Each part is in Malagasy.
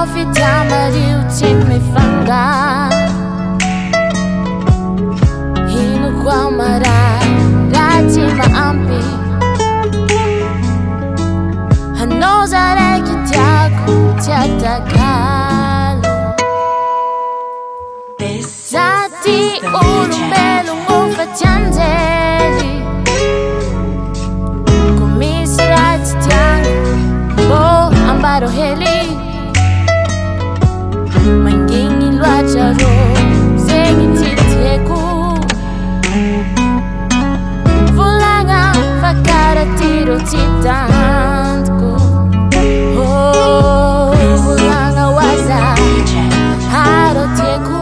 Officiel ultimi fanga Hino kwa mara Rati maampi Hanoza reki tiaku tiatakalo Zati urumbelo ngufa tianzeli Kumisirati tiangu Bo ambaro heli Mangini luacharo Zegi titeku Vulanga fakara tiro titantku Oh, vulanga waza Haro teku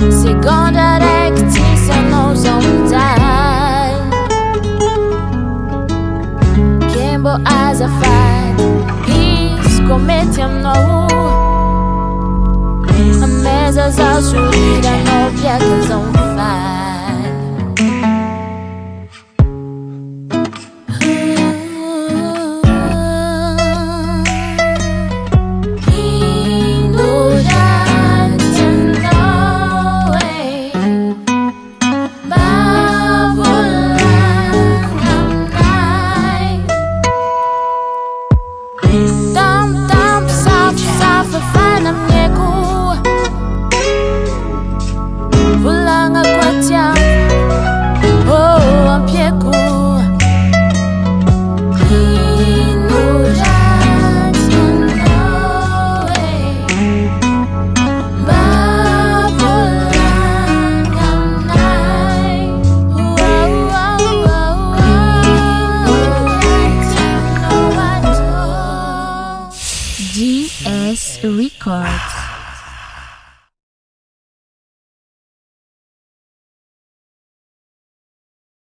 Seconda recti sono zontai Kembo azafat Is cometiam no A mesa za surida no piaca zonfai GS Records.